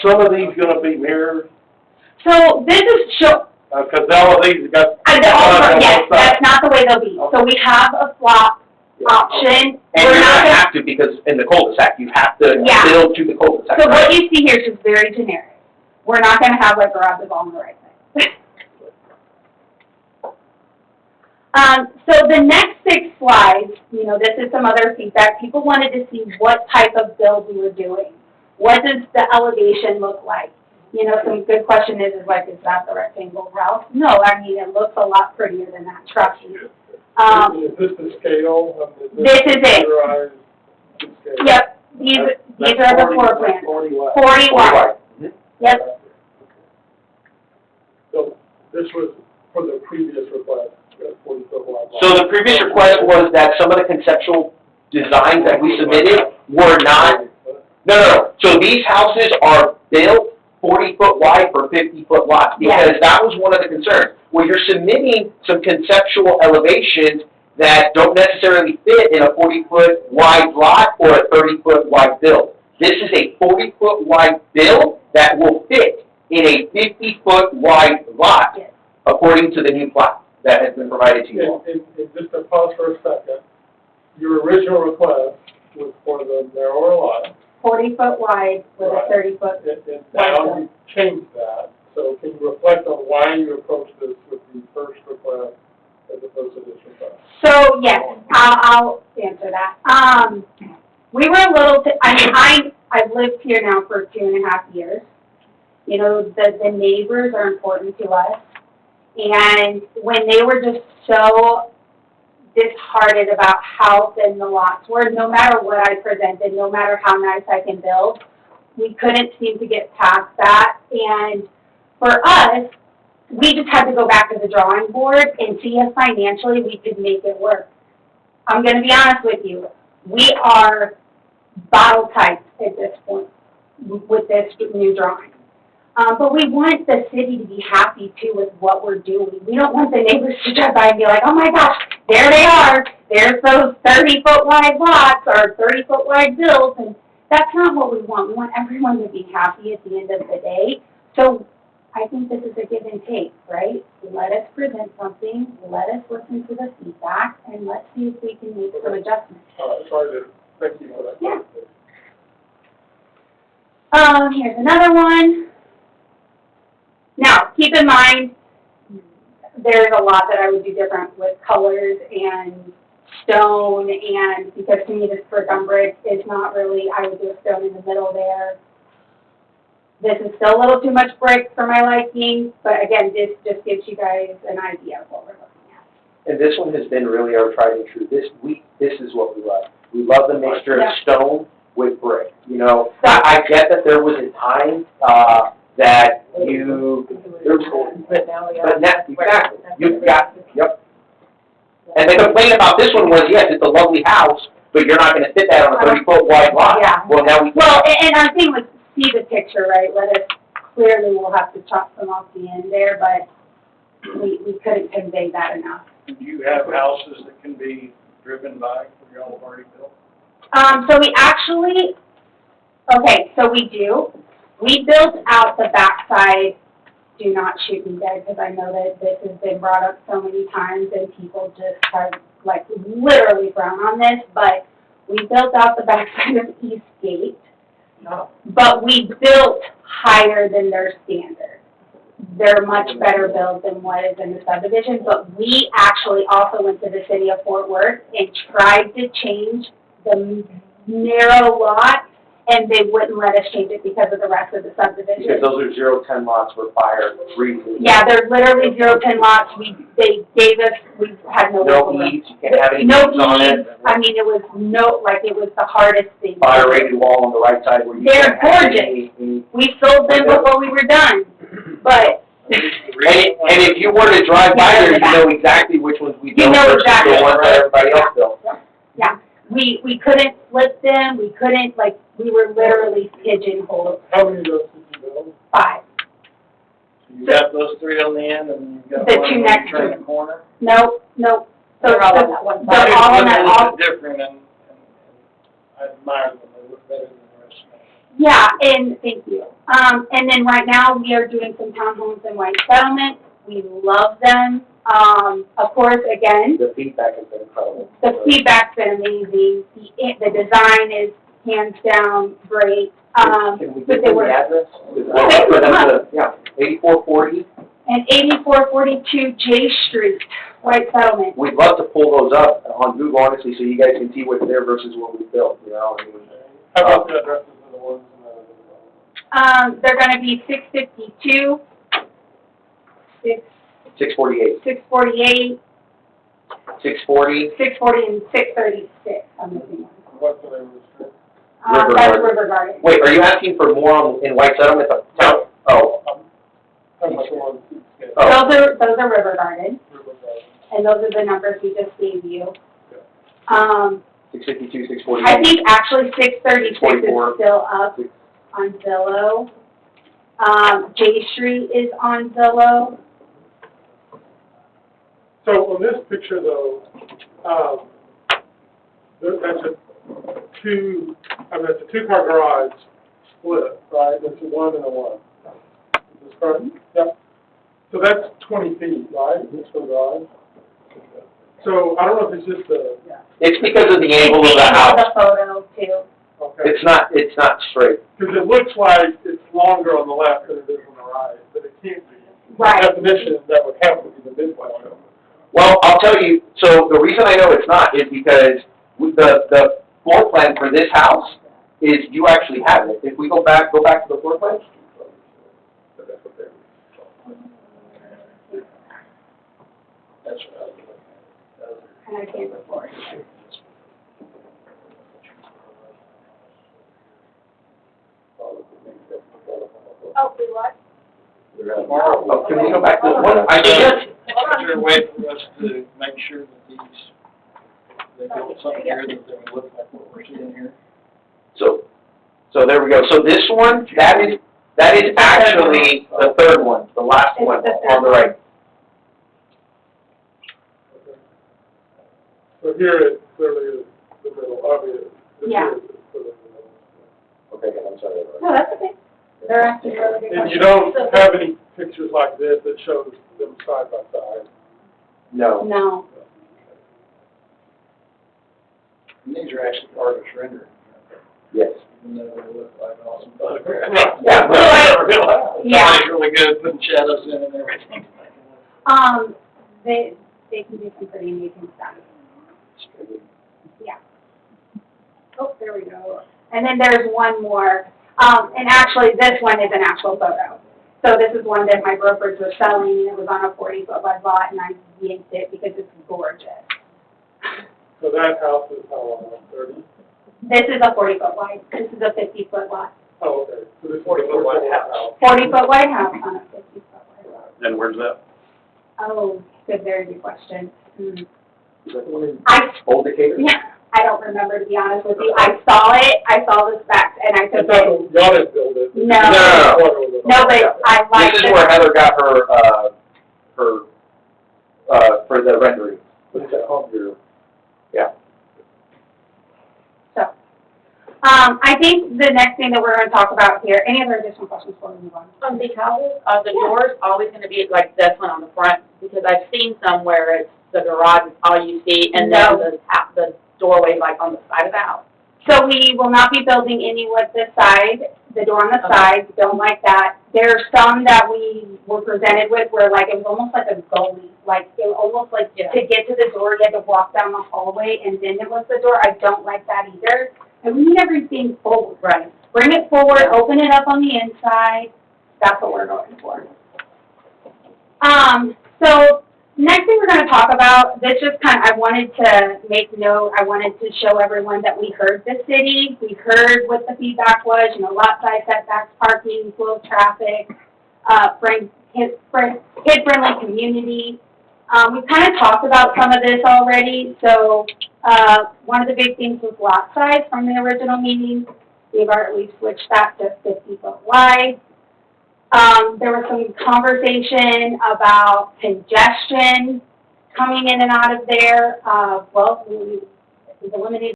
some of these gonna be mirrored? So this is show. Cause all of these got. Yes, that's not the way they'll be. So we have a flop option. And you're gonna have to, because in the cul-de-sac, you have to build to the cul-de-sac. So what you see here is just very generic. We're not gonna have like garages all on the right side. So the next 6 slides, you know, this is some other feedback. People wanted to see what type of build we were doing. What does the elevation look like? You know, some good question is like, is that the rectangle house? No, I mean, it looks a lot prettier than that, trust me. Is this the scale? This is it. Yep, these are the floor plans. 40 wide. 40 wide. Yep. So this was for the previous request, 40-foot wide. So the previous request was that some of the conceptual designs that we submitted were not, no. So these houses are built 40-foot wide for 50-foot lots, because that was one of the concerns. Where you're submitting some conceptual elevations that don't necessarily fit in a 40-foot wide lot or a 30-foot wide build. This is a 40-foot wide build that will fit in a 50-foot wide lot, according to the new plot that has been provided to you. And just to pause for a second, your original request was for the narrower lot. 40-foot wide with a 30-foot. And now you changed that. So can you reflect on why you approached this with the first request as opposed to this request? So yes, I'll answer that. We were a little. I've lived here now for 2.5 years. You know, the neighbors are important to us, and when they were just so disheartened about how thin the lots were, no matter what I presented, no matter how nice I can build, we couldn't seem to get past that. And for us, we just had to go back to the drawing board and see if financially we could make it work. I'm going to be honest with you. We are bottle tight at this point with this new drawing. But we want the city to be happy, too, with what we're doing. We don't want the neighbors to drive by and be like, oh, my gosh, there they are. There's those 30-foot wide lots or 30-foot wide builds. And that's not what we want. We want everyone to be happy at the end of the day. So I think this is a give and take, right? Let us present something. Let us listen to the feedback. And let's see if we can make some adjustments. Sorry, thank you for that. Yeah. Here's another one. Now, keep in mind, there's a lot that I would do different with colors and stone, and because to me this brick on brick is not really, I would do a stone in the middle there. This is still a little too much brick for my liking, but again, this just gives you guys an idea of what we're looking at. And this one has been really our tried and true. This is what we love. We love the mixture of stone with brick. You know, I get that there was a time that but now, exactly, you've got, And the complaint about this one was, yes, it's a lovely house, but you're not gonna fit that on a 30-foot wide lot. Yeah. Well, now we can. Well, and our thing was see the picture, right? Let us, clearly we'll have to chop some off the end there, but we couldn't convey that enough. Do you have houses that can be driven by for y'all have already built? So we actually, so we do. We built out the backside, do not shoot me dead, because I know that this has been brought up so many times and people just have, like, literally frown on this, but we built out the backside of East Gate, but we built higher than their standard. They're much better built than what is in the subdivision, but we actually also went to the city of Fort Worth and tried to change the narrow lot, and they wouldn't let us change it because of the rest of the subdivision. Because those are 0-10 lots where fire freezes. Yeah, they're literally 0-10 lots. They gave us, we had no. No eaves, you can't have any eaves on it. I mean, it was it was the hardest thing. Fire rated wall on the right side where you They're can't have gorgeous. any. We sold them before we were done, but. And if you were to drive by there, you know exactly which ones we built versus the ones that everybody else built. Yeah. We couldn't flip them, we couldn't, like, we were literally pigeonholed. How many of those did you build? 5. So you got those 3 on the end, and you've got The one 2 when next you turn to the corner? Nope. So They're all on that one They're all on that, They look different, and I admire them, they look better than the rest of them. Yeah, and thank you. And then right now, we are doing some townhomes in White Settlement. We love them. Of course, again, The feedback has been incredible. the feedback's been amazing. The design is hands down great. Can we But give they them were, the address? Yeah, For them to, yeah, 8440. and 8442 J Street, White Settlement. We'd love to pull those up on Google, honestly, so you guys can see what's there versus what we built, you know? I mean, How about the addresses of the ones in the? They're gonna be 652, 648, 648, 640, 640, and 636, I'm looking at. What's the name of the street? River That's Garden. River Garden. Wait, are you asking for more in White Settlement, the town? Oh, How much the ones in East Oh. Those are River Garden, River Garden? and those are the numbers we just gave you. Yeah. 652, 648. I think actually 636 is 644. still up on Zillow. J Street is on Zillow. So on this picture though, that's a two-car garage split, right? That's a 1 and a 1. Is this correct? Yep. So that's 20 feet, right? This for the garage. So I don't know if it's just the, It's because of the angle of the The house. photo too. okay. It's not straight. Because it looks like it's longer on the left than it is on the right, but it can't be. Right. By definition, that would have to be the midpoint. Well, I'll tell you, so the reason I know it's not is because the floor plan for this house is, you actually have it. If we go back to the floor plan. That's right. And I can't report. Oh, we what? Oh, can we go back to the one? I did. Is there a way for us to make sure that they built something here that they would look like what we're seeing here? So there we go. So this one, that is actually the third one, the last one on the right. So here it clearly is the middle, obvious. Yeah. Okay, I'm sorry. No, that's okay. They're asking really good And questions. you don't have any pictures like this that shows them side by side? No. No. And these are actually artist renderings, Yes. even though they look like awesome photographs. Yeah. Yeah. Somebody's really good at putting shadows in and everything. They can do some pretty amazing stuff. Yeah. Oh, there we go. And then there's one more. And actually, this one is an actual photo. So this is one that my brokerage was selling, and it was on a 40-foot wide lot, and I yanked it because it's gorgeous. So that house is how long, 30? This is a 40-foot wide. This is a 50-foot lot. Oh, okay. So this is 40-foot wide house. 40-foot wide house on a 50-foot wide lot. And where's that? Oh, good, very good question. Is that the one in I Old Decatur? Yeah, I don't remember, to be honest with you. I saw the specs, and I took it. Y'all didn't build it? No. No, but I like This is it. where Heather got her for the rendering. What's that called? Yeah. So, I think the next thing that we're gonna talk about here, any other additional questions before we move on? On big houses, are the doors always gonna be like this one on the front? Because I've seen some where it's the garage is all you see, and then the doorway like on the side of the house. So we will not be building any with the side, the door on the Okay. side, don't like that. There are some that we were presented with where like, it was almost like a gully, like, it was almost like Yeah. to get to the door, you had to walk down the hallway, and then it was the door. I don't like that either. And we need everything forward. Right. Bring it forward, open it up on the inside, that's what we're going for. So, next thing we're gonna talk about, this just I wanted to make note, I wanted to show everyone that we heard the city, we heard what the feedback was, lot size setbacks, parking, flow of traffic, kid-friendly community. We've kind of talked about some of this already, so, one of the big things was lot size from the original meeting. We've switched that to 50-foot wide. There was some conversation about congestion coming in and out of there. We've eliminated